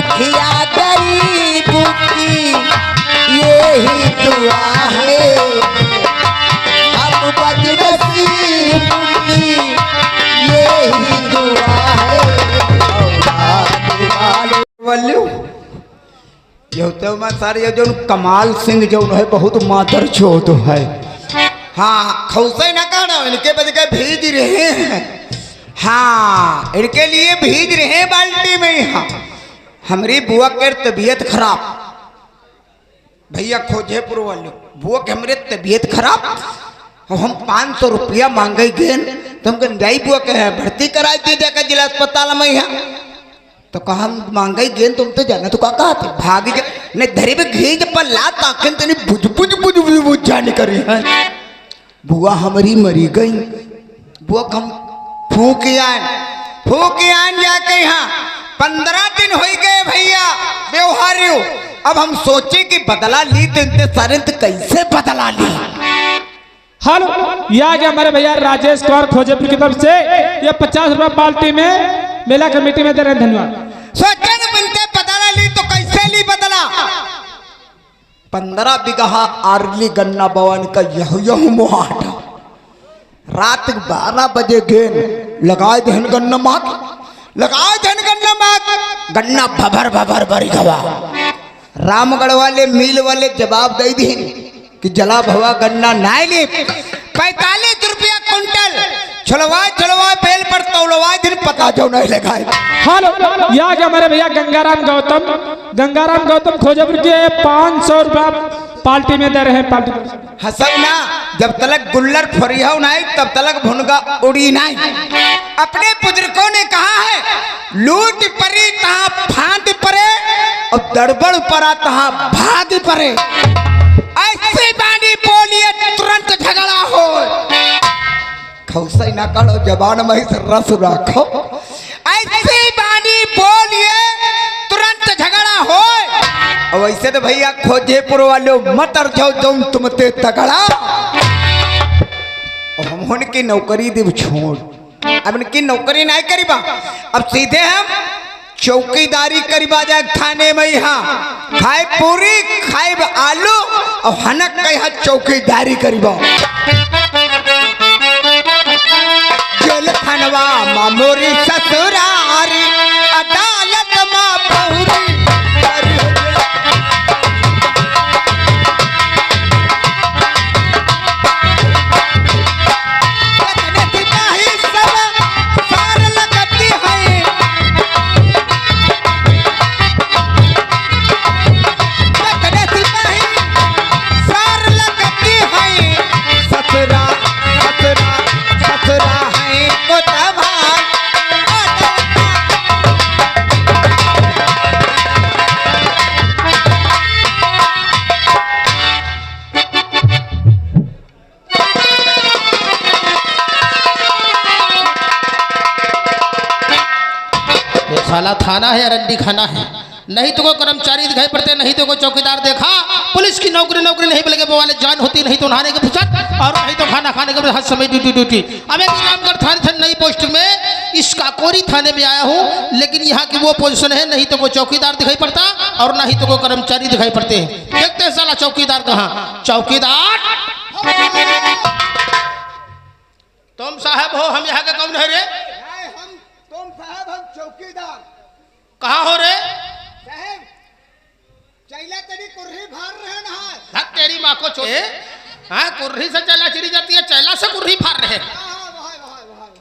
दुखिया गरीब की यही दुआ है, अब बदनसीब की यही दुआ है। यो तो मैं सारे जो कमाल सिंह जो है बहुत मातर चोट है। हाँ खौसे न कहना, इनके बज के भेज रहे हैं। हाँ इनके लिए भेज रहे हैं बाल्टी में। यहाँ हमारी बुआ के तबीयत खराब, भैया खोजेपुर वाले बुआ के हमारे तबीयत खराब, हम 500 रुपया मांगे गए तो हम गंजाई बुआ के भर्ती कराई दी जाकर जिला अस्पताल में। यहाँ तो कहा मांगे गए तुम तो जाना तो कहा थे भाग जा नहीं धरी में घेज पर लात आखिर तेरी बुझ बुझ बुझ बुझ बुझ जाने करी है। बुआ हमारी मरी गई, बुआ हम फूक आन जाके यहाँ 15 दिन हो गए भैया व्यवहार्यो। अब हम सोचे कि बदला ली तो इनते सारे कैसे बदला ली। हेलो ये आ गया हमारे भैया राजेश कुमार खोजेपुर की तरफ से ये 50 रुपया बाल्टी में मेला कमेटी में दे रहे हैं। धन्यवाद। सोचे न बनते बदला ली तो कैसे ली बदला। 15 बीघा आरली गन्ना भवन का यह मुहाटा रात 12 बजे गेन लगाए धन गन्ना माक, लगाए धन गन्ना माक, गन्ना भभर भभर भरी गवा। रामगढ़ वाले मिल वाले जवाब दे दी कि जला भवा गन्ना नाई ली 45 रुपया कुंटल छलवा बेल पर तौलवा दिन पता जो नहीं लगाए। हेलो ये आ गया हमारे भैया गंगाराम गौतम खोजेपुर के 500 रुपया पार्टी में दे रहे हैं। पार्टी हंसो ना, जब तलक गुल्लर फरियाव नहीं तब तलक भुनगा उड़ी नहीं। अपने बुजुर्गों ने कहा है लूट परी तहाँ फांद परे और दड़बड़ परा तहाँ भाग परे। ऐसे बानी बोलिए तुरंत झगड़ा हो। खौसे ना करो जबान में ही रस रखो। ऐसे बानी बोलिए तुरंत झगड़ा हो। और वैसे तो भैया खोजेपुर वाले मतर जाओ तुम तुमते तगड़ा। और हम उनकी नौकरी देव छोड़, अब उनकी नौकरी नहीं करीबा, अब सीधे हम चौकीदारी करीबा जाए थाने में। यहाँ खाए पूरी खाए आलू और हनक कहा चौकीदारी करीबा। जेल खनवा मामूरी ससुरारी अदालत माँ बहुरी। साला थाना है या रंडी खाना है। नहीं तो कोई कर्मचारी दिखाई पड़ते, नहीं तो कोई चौकीदार देखा। पुलिस की नौकरी नहीं बल्कि वाले जान होती, नहीं तो नहाने की फुर्सत और नहीं तो खाना खाने के हर समय ड्यूटी। अब एक रामगढ़ थाने नई पोस्ट में इस काकोरी थाने में आया हूँ, लेकिन यहाँ की वो पोजीशन है नहीं तो कोई चौकीदार दिखाई पड़ता और नहीं तो कोई कर्मचारी दिखाई पड़ते हैं। देखते हैं साला चौकीदार कहाँ। चौकीदार तुम साहब हो, हम यहाँ के कौन है रे? तुम साहब हम चौकीदार। कहाँ हो रे? साहब चैला तेरी कुर्री फाड़ रहे ना। धक तेरी माँ को छोड़े। हाँ कुर्री से चैला चिड़ी जाती है, चैला से कुर्री फाड़ रहे।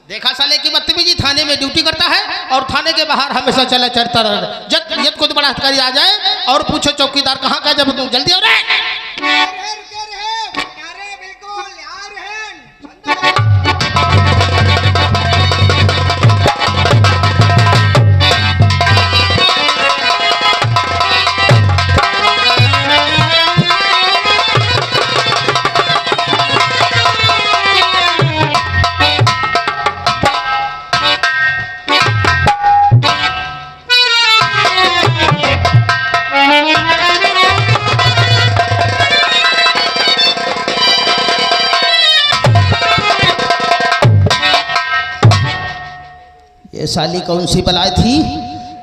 देखा साले की बदतमीजी, थाने में ड्यूटी करता है और थाने के बाहर हमेशा चला चढ़ता रहा। जब कोई बड़ा अधिकारी आ जाए और पूछो चौकीदार कहाँ का, जब तुम जल्दी हो रहे। ये साली कौन सी बलाई थी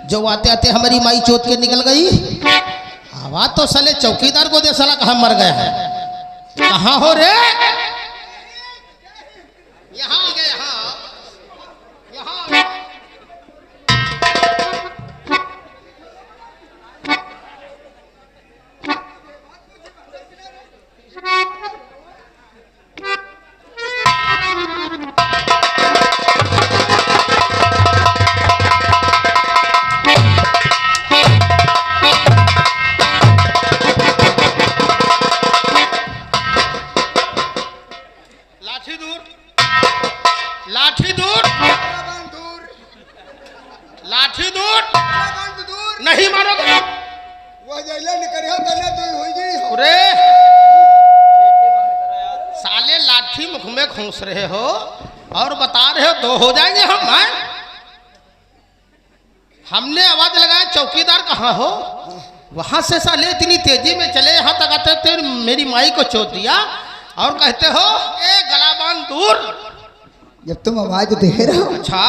जो आते आते हमारी माई चोट के निकल गई। आवाज तो साले चौकीदार को दे, साला कहाँ मर गया है। कहाँ हो रे? यहाँ आ गए, यहाँ लाठी दूर, लाठी दूर, लाठी दूर, नहीं मारोगे। अरे साले लाठी मुख में घूस रहे हो और बता रहे हो दो हो जाएंगे हम हैं? हमने आवाज लगाया चौकीदार कहाँ हो? वहां से साले इतनी तेजी में चले यहाँ तक आते थे, मेरी माई को चोट दिया और कहते हो ए गलाबान दूर। जब तुम आवाज दे रहे हो अच्छा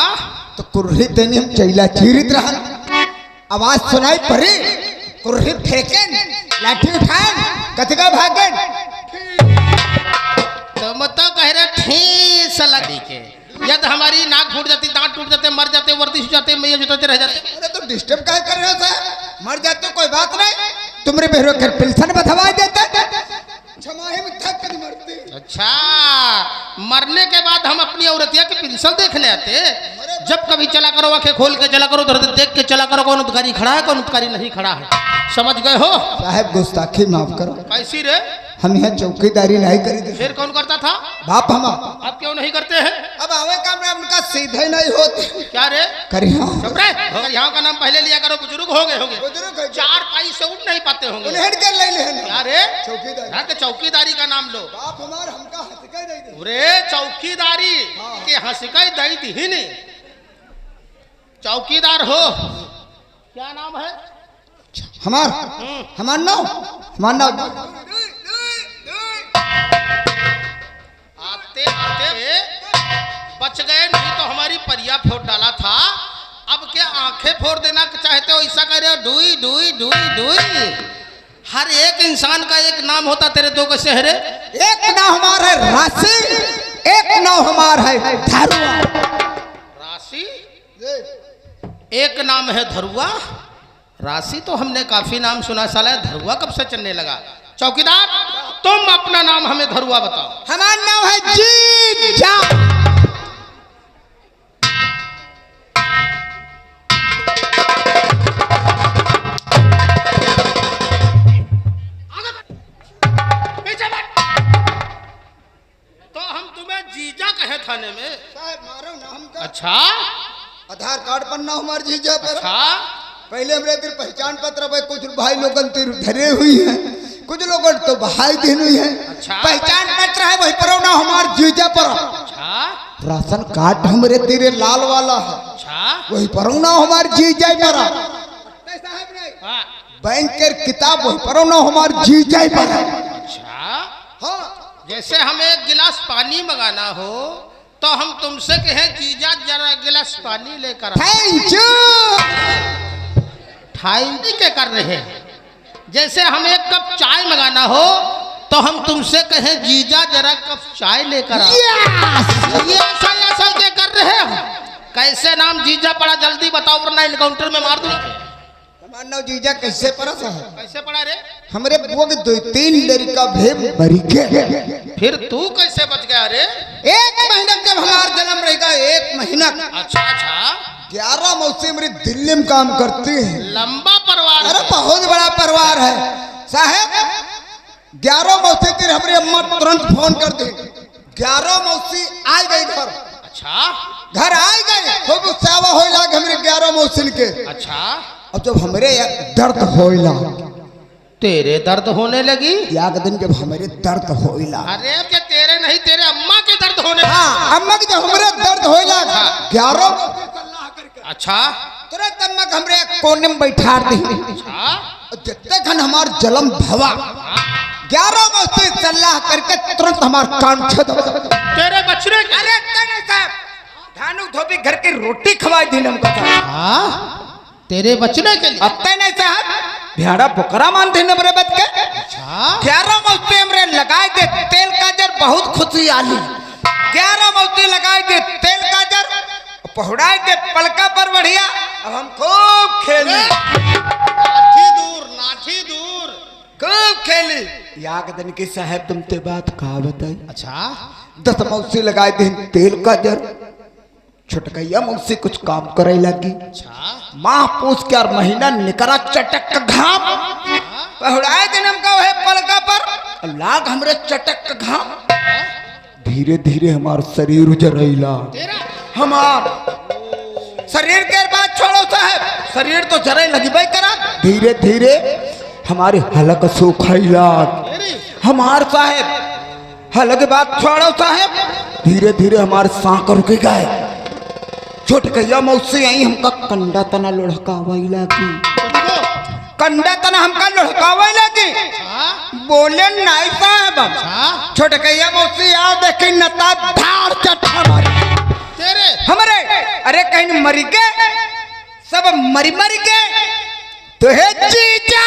तो कुर्री देने हम चैला चीरित रहा, आवाज सुनाई पड़ी, कुर्री फेंके, लाठी उठाए, कथका भागे। तुम तो कह रहे ठेस लगी के, यदि हमारी नाक फूट जाती, दांत टूट जाते, मर जाते, वर्दी हो जाते, मैया जुटाते रह जाते। अरे तो डिस्टर्ब क्या कर रहे हो सर? मर जाते कोई बात नहीं, तुमरे बेरो कर पिल्सन बधवा देते, छमाही में थक कर मरते। अच्छा, मरने के बाद हम अपनी औरतिया के पिंसल देखने आते। जब कभी चला करो आंखें खोल के चला करो, उधर देख के चला करो, कौन उत्कारी खड़ा है, कौन उत्कारी नहीं खड़ा है। समझ गए हो? साहब गुस्ताखी माफ करो, कैसी रे? हम यहाँ चौकीदारी नहीं करी थे। फिर कौन करता था? बाप हम आप क्यों नहीं करते हैं? अब आवे काम में उनका सीधे नहीं होते। क्या रे? करिया चुप रहे, अगर यहाँ का नाम पहले लिया करो, बुजुर्ग हो गए होंगे, बुजुर्ग है। चार पाई से उठ नहीं पाते होंगे। उन्हें कर ले लेना। क्या रे? चौकीदारी। यहाँ के चौकीदारी का नाम लो। बाप हमार हमका हंसका नहीं दे। अरे चौकीदारी के हंसका दई थी ही नहीं, चौकीदार हो। क्या नाम है? हमार नाम आते आते बच गए, नहीं तो हमारी परिया फोड़ डाला था। अब क्या आंखें फोड़ देना चाहते हो? ऐसा कह रहे हो डुई डुई डुई डुई। हर एक इंसान का एक नाम होता, तेरे दो कैसे है रे? एक नाम हमार है राशि, एक नाम हमार है धरुआ। राशि, एक नाम है धरुआ। राशि तो हमने काफी नाम सुना, साला धरुआ कब से चलने लगा? चौकीदार तुम अपना नाम हमें धरुआ बताओ। हमारा नाम है जीजा। पीछे बैठ। तो हम तुम्हें जीजा कहे थाने में? मारो नाम का। अच्छा, आधार कार्ड पर नाम हमारे जीजा पर। अच्छा, पहले हमरे दिन पहचान पत्र पे कुछ भाई लोगन तिर धरे हुई है, कुछ लोगन तो भाई दिन हुई है। अच्छा। पहचान पत्र है वही पर ना हमार जीजा पर। अच्छा, राशन कार्ड हमरे तेरे लाल वाला है, अच्छा, वही पर ना हमार जीजा पर। हाँ, बैंक के किताब वही पर ना हमार जीजा पर। अच्छा। हाँ, जैसे हमें एक गिलास पानी मंगाना हो तो हम तुमसे कहें जीजा जरा गिलास पानी लेकर आओ। Thank you. ठाई के कर रहे हैं। जैसे हमें एक कप चाय मंगाना हो तो हम तुमसे कहें जीजा जरा कप चाय लेकर आओ। ये ऐसा के कर रहे हो। कैसे नाम जीजा पड़ा? जल्दी बताओ वरना इनकाउंटर में मार दूंगा। हमारा नाम जीजा कैसे परस है? कैसे पड़ा रे? हमरे बुआ के 2-3 लड़का भेम मरी के। फिर तू कैसे बच गया रे? 1 महीना जब हमारा जन्म रहेगा, 1 महीना। अच्छा अच्छा, 11 मौसी मेरी दिल्ली में काम करती है। लंबा परिवार। अरे बहुत बड़ा परिवार है साहब। 11 मौसी तेरे हमारी अम्मा तुरंत फोन कर दी। 11 मौसी आ गई घर। अच्छा, घर आ गए, खूब सेवा हो लाग हमारे 11 मौसी के। अच्छा। अब जब हमरे दर्द होइला, तेरे दर्द होने लगी? याद दिन जब हमारे दर्द होइला। अरे क्या तेरे नहीं, तेरे अम्मा के दर्द होने? हाँ, अम्मा के जब हमरे दर्द होइला 11। अच्छा, तुरंत अम्मा के हमरे कोने में बैठा दी। अच्छा, जितने खन हमार जलम भवा 11 मौसी सलाह करके तुरंत हमार कान छद। तेरे बचने के? अरे नहीं साहब, धानु धोबी घर की रोटी खवाई दी हमको। हाँ, तेरे बचने के लिए। अत्ते नहीं साहब भेड़ा बकरा मानते न बरे बच के। अच्छा 11 मौती हमरे लगाए दे तेल काजर बहुत खुशी आली। 11 मौती लगाए दे तेल काजर पहुड़ाए दे पलका पर बढ़िया। अब हम खूब खेली लाठी दूर खूब खेली। याद दिन की साहब तुम ते बात कहा बताई। अच्छा 10 मौसी लगाए दे तेल काजर छुटकैया मौसी कुछ काम करे लगी। अच्छा माह पूछ के और महीना निकरा चटक का घाम पहुड़ाए दिन हमका वह पलका पर लाग हमरे चटक का घाम। धीरे धीरे हमार शरीर उजरैला। हमार शरीर के बाद छोड़ो साहब शरीर तो जरे लगबे करा। धीरे धीरे हमारे हलक सूखैला। हमार साहब हलक बात छोड़ो साहब धीरे धीरे हमारे सांक रुक गए। छोटकैया मौसी आई हमका कंडा तना लुढ़कावई लगी। कंडा तना हमका लुढ़कावई लगी। बोले नहीं साहब छोटकैया मौसी आओ देखी नता धार चट्टा मारी तेरे हमरे। अरे कहीं मरी के सब मरी मरी के तो है जीजा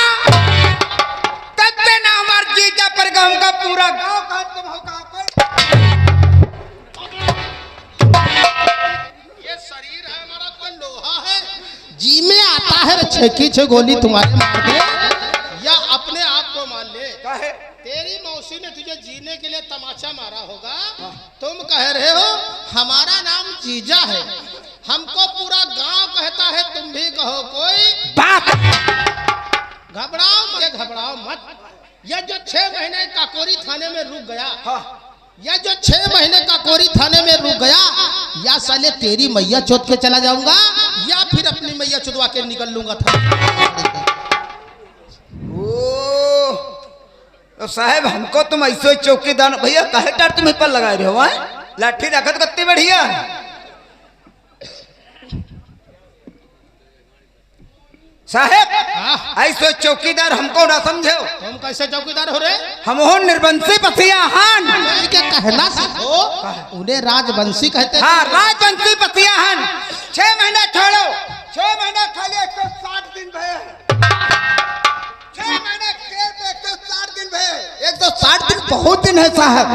तत्ते ना हमार जीजा पर गांव का पूरा गांव का तुम हो का ये शरीर है हमारा कोई लोहा है जी में आता है छेकी छे गोली तुम्हारे मार दे या अपने आप को मान ले। काहे तेरी मौसी ने तुझे जीने के लिए तमाचा मारा होगा। तुम कह रहे हो हमारा नाम जीजा है हमको पूरा गांव कहता है तुम भी कहो कोई बात। घबराओ मत। यह जो 6 महीने काकोरी थाने में रुक गया हाँ। या जो 6 महीने काकोरी थाने में रुक गया या साले तेरी मैया चोद के चला जाऊंगा या फिर अपनी मैया चुदवा के निकल लूंगा था। तो साहब हमको तुम ऐसे चौकीदार भैया कहे टार तुम पर लगाए रहे हो लाठी रखत कत्ती बढ़िया। साहब ऐसे चौकीदार हमको ना समझो। तुम कैसे चौकीदार हो रहे? हम हो निर्वंशी पथिया हान। क्या कहना सीखो उन्हें राजवंशी कहते हैं। हाँ राजवंशी पथिया हान। 6 महीना छोड़ो 6 महीना खाली 160 दिन भय 6 महीने 160 दिन भय 160 दिन बहुत दिन है साहब।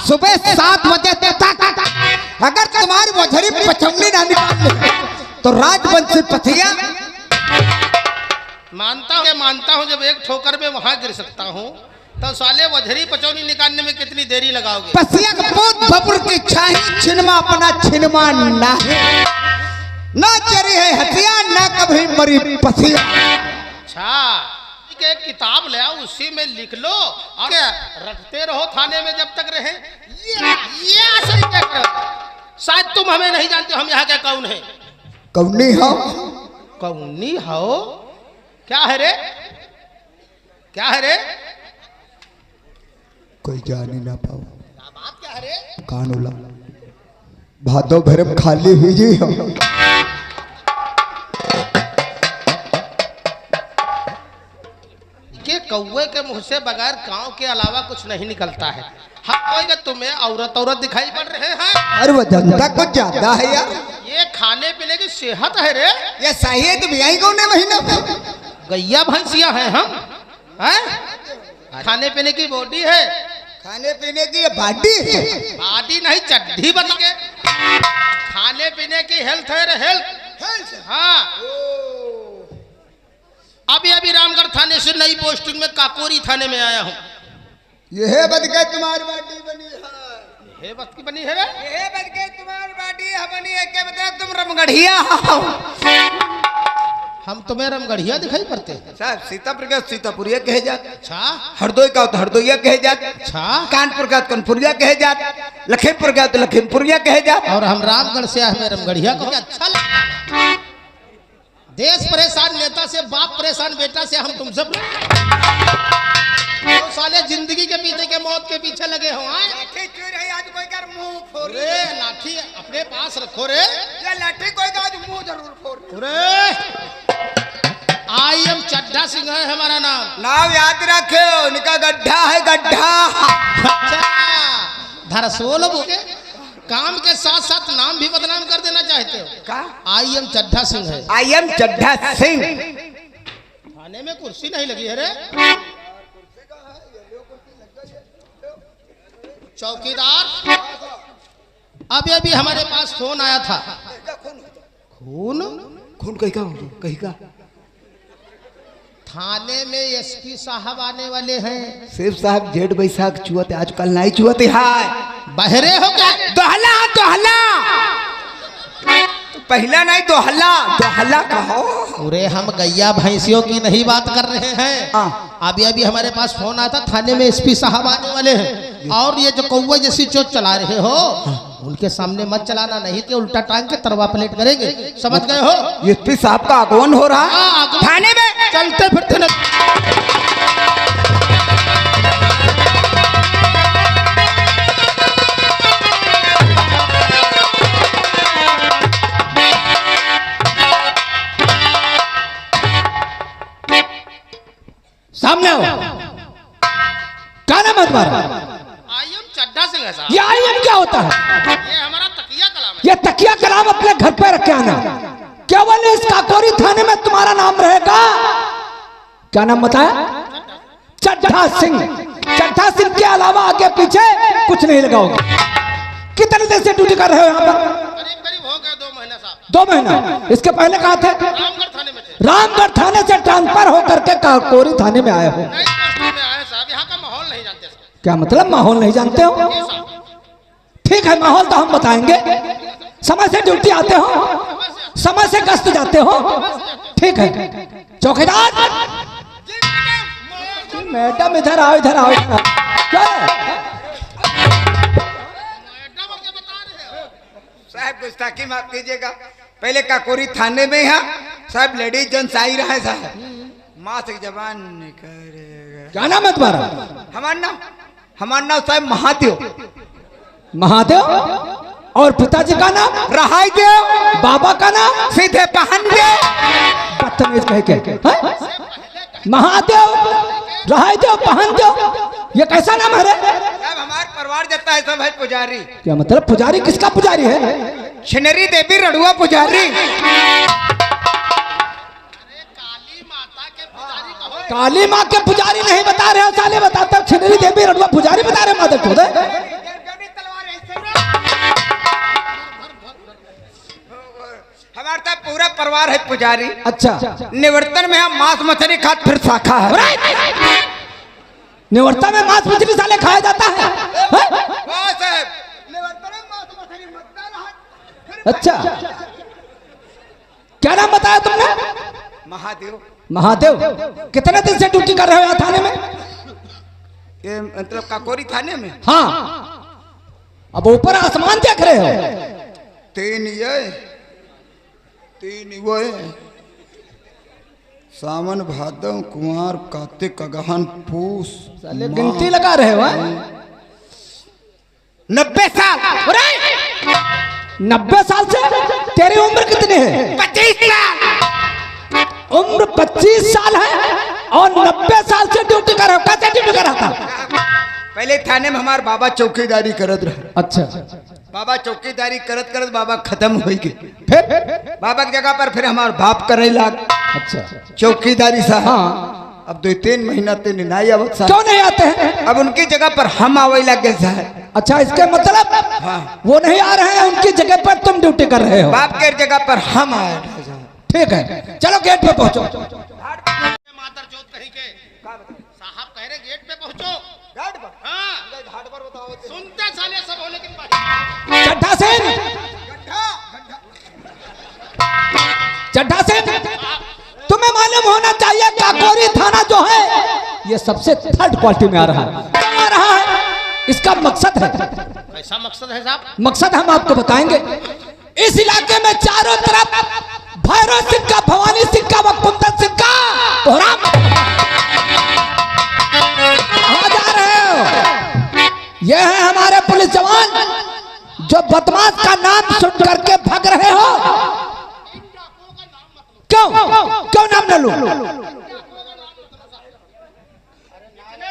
सुबह 7 बजे तक अगर तुम्हारी वजरी पचमनी ना निकाल तो राजवंशी पथिया मानता हूँ जब एक ठोकर में वहां गिर सकता हूँ तो साले वजरी पचौनी निकालने में कितनी देरी लगाओगे? पसिया का बहुत बबुर की छाही छिनमा अपना छिनमा ना है ना चरी है हथिया ना कभी मरी पसिया। अच्छा के किताब ले आओ उसी में लिख लो और रखते रहो थाने में जब तक रहे। ये सही क्या कर शायद तुम हमें नहीं जानते हम यहाँ के कौन है। कौनी हो कौनी हो क्या है रे क्या है रे? कोई जान ही ना पाओ। बात क्या है रे? कानूला भादो भरम खाली हुई जी हो। के कौवे के मुंह से बगैर गांव के अलावा कुछ नहीं निकलता है। हम कोई तुम्हें औरत दिखाई पड़ रहे हैं। अरे वो जनता कुछ ज्यादा है यार। ये खाने पीने की सेहत है रे। ये सही है तुम यही कौन महीना में गैया भैंसिया हैं हम हैं? खाने पीने की बॉडी है। खाने पीने की ये बाडी है। बाडी नहीं चड्ढी बन के खाने पीने की हेल्थ है रे हेल्थ। हाँ अभी रामगढ़ थाने से नई पोस्टिंग में काकोरी थाने में आया हूँ। यह बद के तुम्हारी बाडी बनी है। ये बात की बनी है रे? यह बद के तुम्हारी बाडी बनी है क्या मतलब तुम रमगढ़िया हो? हम तुम्हें रमगढ़िया दिखाई पड़ते हैं। साहब सीतापुर का सीतापुरिया कहे जात। अच्छा हरदोई का तो हरदोइया कहे जात। अच्छा कानपुर का तो कानपुरिया कहे जात। लखीमपुर का तो लखीमपुरिया कहे जात। और हम रामगढ़ से हमें रमगढ़िया को अच्छा लगा। देश परेशान नेता से बाप परेशान बेटा से हम तुमसे तो साले जिंदगी के पीछे के मौत के पीछे लगे हो। लाठी क्यों रही आज कोई कर मुंह फोड़ रे लाठी अपने पास रखो रे। ये लाठी कोई का आज मुंह जरूर फोड़। रे आई एम चड्ढा सिंह है हमारा नाम। नाम याद रखो इनका गड्ढा है गड्ढा। अच्छा धरसोल बोले काम के साथ साथ नाम भी बदनाम कर देना चाहते हो। का आई एम चड्ढा सिंह है। I am Chaddha Singh. थाने में कुर्सी नहीं लगी है रे। चौकीदार, अभी अभी हमारे पास फोन आया था। खून खून कहीं का थाने में एसपी साहब आने वाले हैं। सिर्फ साहब जेठ बैसाख चुहते, आजकल नहीं चुहते हाय। बहरे हो क्या? दोहला दोहला तो पहला नहीं दोहला दोहला कहो। पूरे हम गैया भैंसियों की नहीं बात कर रहे हैं। हाँ। अभी अभी हमारे पास फोन आया था, थाने में एसपी साहब आने वाले हैं और ये जो कौवा जैसी चोट चला रहे हो उनके सामने मत चलाना, नहीं तो उल्टा टांग के तरवा प्लेट करेंगे। समझ गए हो? एसपी साहब का आगमन हो रहा हाँ, है थाने में। चलते फिरते न... सामने आओ। क्या नाम है तुम्हारा? आई एम चड्ढा सिंह है साहब। ये आईएम क्या होता है? ये हमारा तकिया कलाम है। ये तकिया कलाम अपने घर पे रख के आना। केवल इस काकोरी थाने में तुम्हारा नाम रहेगा। क्या नाम बताया? चड्ढा सिंह। चड्ढा सिंह के अलावा आगे पीछे कुछ नहीं लगाओगे। कितने दिन से ड्यूटी कर रहे हो यहाँ पर? करीब करीब हो गए 2 महीना साहब। 2 महीना। इसके पहले कहाँ थे? रामगढ़ थाने में थे। रामगढ़ थाने से ट्रांसफर होकर के काकोरी थाने में आए हो। नई पोस्टिंग में आए साहब। यहाँ का माहौल नहीं जानते साहब। क्या मतलब माहौल नहीं जानते हो? ये साहब, ठीक है, माहौल तो हम बताएंगे। समय से ड्यूटी आते हो, समय से गश्त जाते हो, ठीक है। चौकीदार मैडम इधर आओ, इधर आओ, इधर आओ। क्या है? मैडम और क्या बता रहे हो? साहब गुस्ताखी माफ कीजिएगा, पहले काकोरी थाने में यहाँ साहब लेडीज जेंट्स आई रहे साहब। माँ से जबान निकलेगा। क्या नाम है तुम्हारा? हमारा नाम साहब महादेव। महादेव। और पिताजी का नाम? रहाई देव। बाबा का नाम? सीधे पहन देव। बदतमीज कह के हैं? महादेव, रहादेव, पहनदेव, ये कैसा नाम है रे? साहब हमारे परिवार जता है सब है पुजारी। क्या मतलब पुजारी? किसका पुजारी है? शनेरी देवी रड़ुआ पुजारी। काली माँ के पुजारी नहीं बता रहे हो साले, बताते हो छिनरी देवी रड़ुआ पुजारी बता रहे हो। माधव चौधरी हमारा तो पूरा परिवार है पुजारी। अच्छा। निवर्तन में हम मांस मछली खाते फिर शाखा है। निवर्तन में मांस मछली साले खाया जाता है? अच्छा, क्या नाम बताया तुमने? महादेव। महादेव। कितने दिन से ड्यूटी कर रहे हो यहाँ थाने में? ये मतलब काकोरी थाने में? हाँ। अब ऊपर आसमान देख रहे हो? 3 वो सावन भादव कुमार कार्तिक अगहन पूस। साले गिनती लगा रहे हो? 90 साल। 90 साल से? तेरी उम्र कितनी है? 25 साल। उम्र 25 साल है और 90 साल से ड्यूटी कर रहे हो। कैसे ड्यूटी कर रहा था? पहले थाने में हमारे बाबा चौकीदारी करत रहे। अच्छा। बाबा चौकीदारी करत करत बाबा खत्म हो गए। फिर बाबा की जगह पर फिर हमारे बाप करे लाग अच्छा चौकीदारी साहब। हाँ। अब 2-3 महीना ते नहीं आवत साहब। क्यों नहीं आते हैं? अब उनकी जगह पर हम आवे लगे साहब। अच्छा, इसके मतलब हाँ। वो नहीं आ रहे हैं, उनकी जगह पर तुम ड्यूटी कर रहे हो। बाप के जगह पर हम आए थे साहब। ठीक है, चलो गेट पे पहुंचो। मातर जोत कहीं के साहब कह रहे गेट पे पहुंचो। हाँ, सुनते साले सब हो, लेकिन चड्ढा सिंह, चड्ढा सिंह, तुम्हें मालूम होना चाहिए काकोरी थाना जो है ये सबसे थर्ड क्वालिटी में आ रहा है। क्यों आ रहा है? इसका मकसद है। ऐसा मकसद है साहब? मकसद हम आपको बताएंगे। इस इलाके में चारों तरफ भैरव सिंह का, भवानी सिंह का, कुंदन सिंह का कोहराम। कहाँ जा रहे हो? ये है हमारे पुलिस जवान जो बदमाश का नाम सुन करके भाग रहे हो। क्यों क्यों नाम न लूं?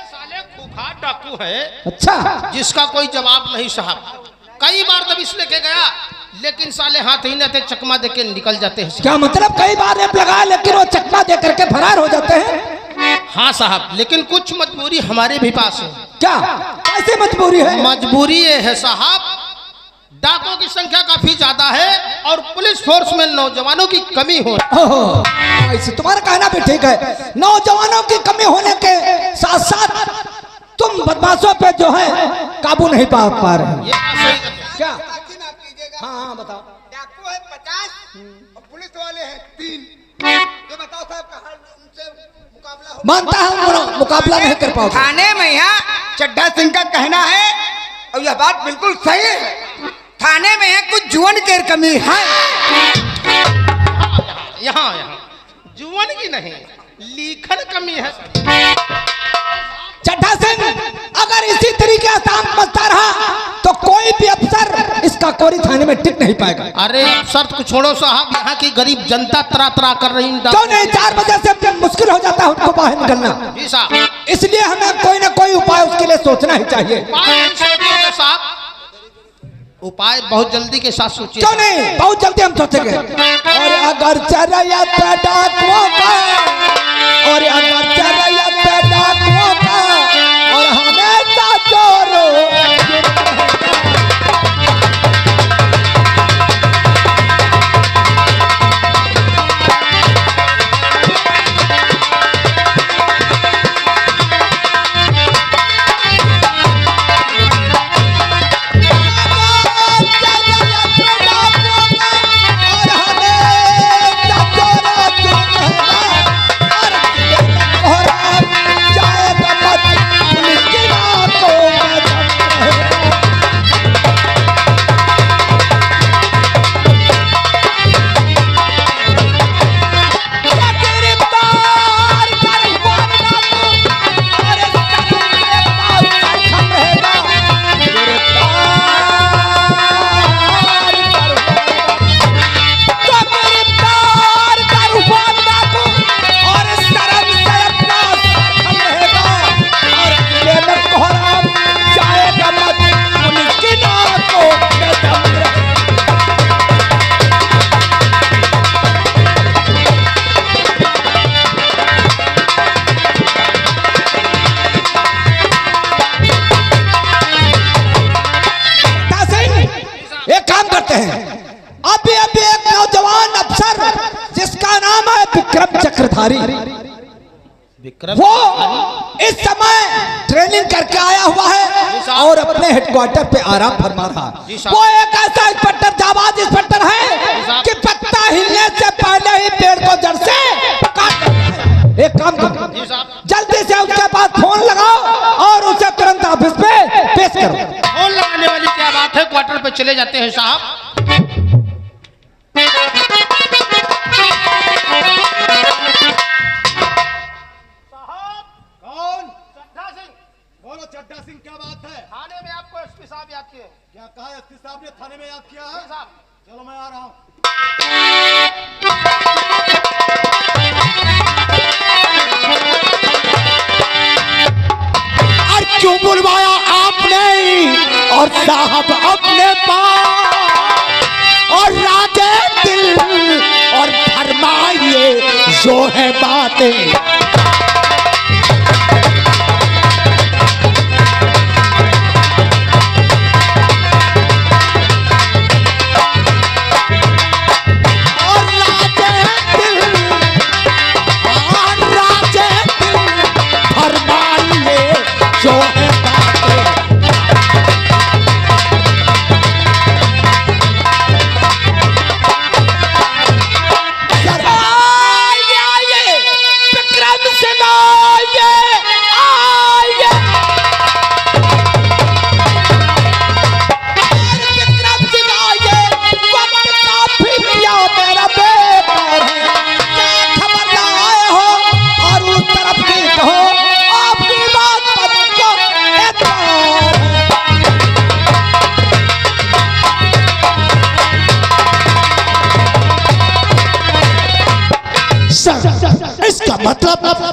साले खूंखार डाकू है। अच्छा, जिसका कोई जवाब नहीं साहब। कई बार दबिश लेके गया, लेकिन साले हाथ ही न थे, चकमा देके निकल जाते हैं। क्या मतलब कई बार रेप लगाया लेकिन वो चकमा दे करके फरार हो जाते हैं? हाँ साहब, लेकिन कुछ मजबूरी हमारे भी पास है। क्या कैसे मजबूरी है? मजबूरी ये है साहब, डाकों की संख्या काफी ज्यादा है और पुलिस फोर्स में नौजवानों की कमी हो। ऐसे तुम्हारा कहना भी ठीक है, नौजवानों की कमी होने के साथ साथ तुम बदमाशों पे जो है काबू नहीं पा रहे हैं। ये बात सही है। क्या? हाँ हाँ बताओ। डाकू है 50 और पुलिस वाले हैं 3। ये बताओ साहब कहाँ उनसे मुकाबला हो? मानता है मुकाबला नहीं कर पाओगे। थाने में यहाँ चड्ढा सिंह का कहना है और यह बात बिल्कुल सही है, थाने में है कुछ जुअन की कमी है। यहाँ जुअन की नहीं, लिखन कमी है। चड्ढा सिंह अगर इसी तरीके से काम करता रहा तो कोई भी अफसर इस काकोरी थाने में टिक नहीं पाएगा। अरे शर्त को छोड़ो साहब, यहाँ की गरीब जनता तरा तरा कर रही। क्यों नहीं? 4 बजे से मुश्किल हो जाता है उनको बाहर निकलना। जी साहब, इसलिए हमें कोई ना कोई उपाय उसके लिए सोचना ही चाहिए। साहब उपाय बहुत जल्दी के साथ सोचिए। क्यों नहीं, बहुत जल्दी हम सोचेंगे। और अगर चरैया पे डाकुओं का, और अगर चरैया पे डाकुओं का, और हमेशा चोरों चक्रधारी विक्रम वो इस समय ट्रेनिंग करके आया हुआ है और अपने हेडक्वार्टर पे आराम फरमा रहा। वो एक ऐसा इंस्पेक्टर, जाबाज इंस्पेक्टर है कि पत्ता हिलने से पहले ही पेड़ को जड़ से काट देता है। एक काम करो, जल्दी से उसके पास फोन लगाओ और उसे तुरंत ऑफिस पे पेश करो। फोन लगाने वाली क्या बात है, क्वार्टर पे चले जाते हैं साहब। चड्ढा सिंह, क्या बात है? थाने में आपको एसपी साहब याद किए। क्या कहा एसपी साहब ने? थाने में याद किया है साहब। चलो मैं आ रहा हूँ। और क्यों बुलवाया आपने और साहब अपने पास और राजे दिल और फरमाइए जो है बातें।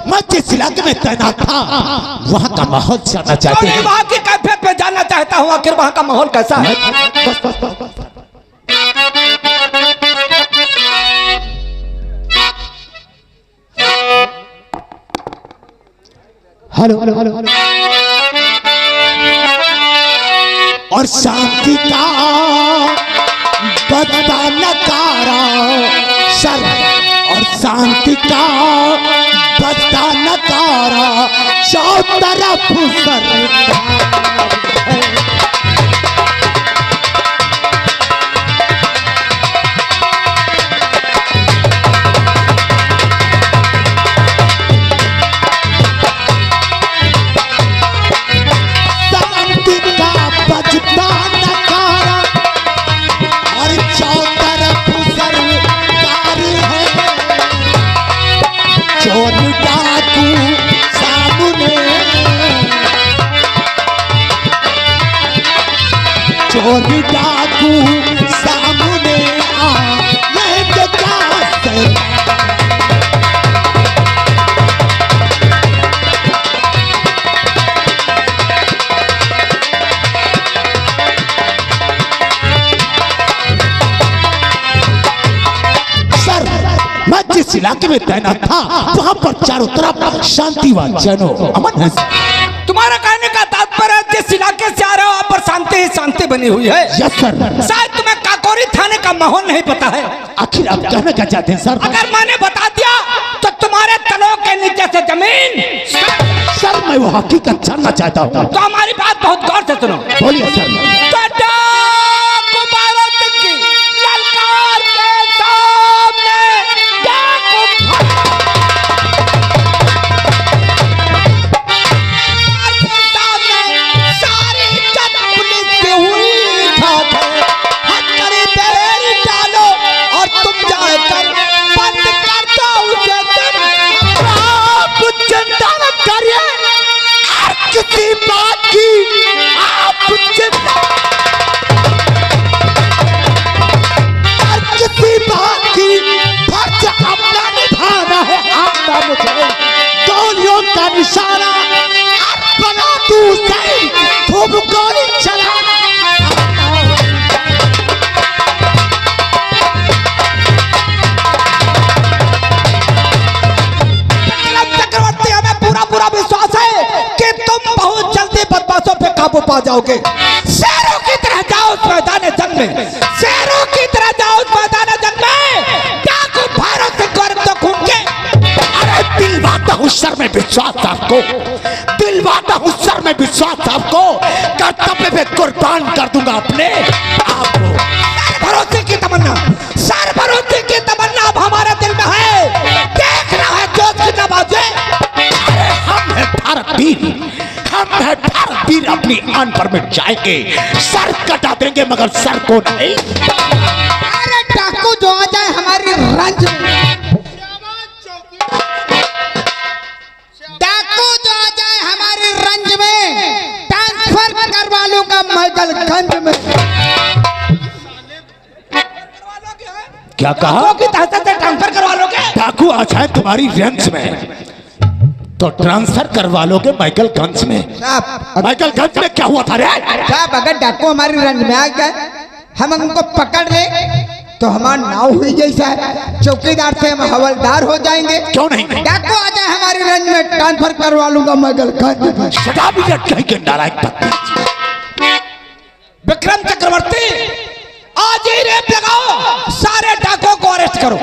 मैं जिस इलाके में तैनात था वहाँ का माहौल जानना चाहते हैं। वहाँ की कैफियत पे जानना चाहता हूँ, आखिर वहाँ का माहौल कैसा है? हेलो हेलो हेलो और शांति का बदला नकारा सर और शांति का बदला नकारा चारों तरफ सर और डाकू सामने आ ये क्या सर मैं जिस इलाके में तैनात था वहां पर चारों तरफ शांति व जनो अमन है। तुम्हारा कहने का तात्पर्य जिस इलाके से आ रहे हो वहाँ पर शांति ही शांति बनी हुई है। Yes sir. शायद तुम्हें काकोरी थाने का माहौल नहीं पता है। आखिर आप कहना क्या चाहते हैं सर? अगर मैंने बता दिया तो तुम्हारे तलों के नीचे से जमीन। सर मैं वो हकीकत जानना चाहता हूँ। तो हमारी बात बहुत गौर से सुनो। बोलिए सर। किसी बात की आप किसी बात की फर्ज अपना निभाना है। आपका मुझे गोलियों का निशाना बना तू सही खूब गोली चलाना। चक्रवर्ती हमें पूरा पूरा विश्वास है कि तुम बहुत जल्दी बदमाशों पे काबू पा जाओगे। शेरों की तरह जाओ उस मैदान जंग में, शेरों की तरह जाओ उस मैदान जंग में। डाकू भारों से गौरव तो खून के। अरे दिलवाता हूँ सर में विश्वास आपको, दिलवाता हूँ सर में विश्वास आपको। कर्तव्य पे कुर्बान कर दूंगा अपने आपको। सर भरोसे की तमन्ना, सर भरोसे की तमन्ना अब हमारे दिल में है। देखना है जोश की नवाजे। हम हैं भारत वीर, हम हैं भारत वीर। अपनी आन पर मिट जाएंगे, सर कटा देंगे मगर सर को नहीं। अरे डाकू जो आ जाए हमारी रंज में, डाकू जो आ जाए हमारी रंज में, ट्रांसफर करवा लूंगा मैगलगंज में। क्या कहा? की तहत से ट्रांसफर करवा लोगे? डाकू आ जाए तुम्हारी रेंज में तो ट्रांसफर करवा लोगे माइकलगंज में। माइकलगंज में क्या हुआ था रे? साहब अगर डाकू हमारी रंज में आ गए, हम उनको पकड़ ले तो हमारा नाव हुई जैसा है। चौकीदार से हम हवलदार हो जाएंगे। क्यों नहीं? डाकू आ जाए हमारी रंज में, ट्रांसफर करवा लूंगा मैगलगंज में। सदा भी कहीं के नालायक पत्नी। विक्रम चक्रवर्ती आज ही रेप लगाओ, सारे डाकुओं को अरेस्ट करो।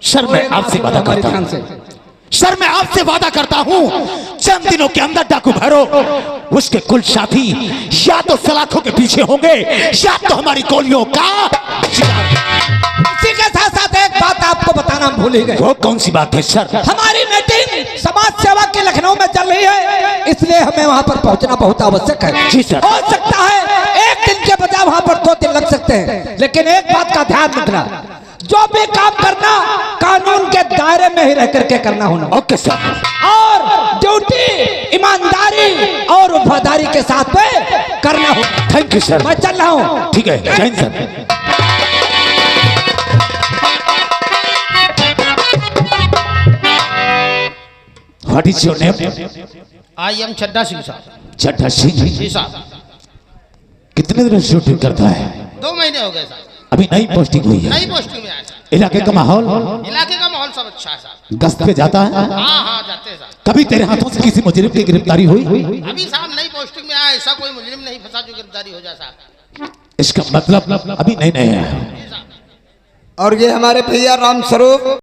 सर मैं आपसे वादा करता हूं, सर मैं आपसे वादा करता हूं चंद दिनों के अंदर डाकू भैरव उसके कुल साथी या तो सलाखों के पीछे होंगे या तो हमारी गोलियों का शिकार। इसी के साथ साथ एक बात आपको बताना भूल ही गए। वो कौन सी बात है सर? हमारी मीटिंग समाज सेवा की लखनऊ में चल रही है, इसलिए हमें वहां पर पहुंचना बहुत आवश्यक है। जी सर। हो सकता है एक दिन के बजाय वहां पर 2 दिन लग सकते हैं, लेकिन एक बात का ध्यान रखना, जो भी काम करना कानून के दायरे में ही रह करके करना होना। Okay sir. और ड्यूटी ईमानदारी और वफादारी के साथ में करना हो। Thank you sir. मैं चल रहा हूँ। ठीक है, जय हिंद sir. What is your name? I am Chadda Singh साहब। चड्ढा सिंह। जी साहब। कितने दिन शूटिंग करता है? 2 महीने हो गए साहब। अभी नई पोस्टिंग हुई है। नई पोस्टिंग में आया साहब। इलाके का माहौल? इलाके का माहौल सब अच्छा है साहब। गश्त पे जाता है? हाँ हाँ जाते हैं साहब। कभी तेरे हाथों से किसी मुजरिम की गिरफ्तारी हुई? अभी साहब नई पोस्टिंग में आया, ऐसा कोई मुजरिम नहीं फंसा जो गिरफ्तारी हो जाए साहब। इसका मतलब अभी नए नए है। जी साहब। और ये हमारे भैया राम स्वरूप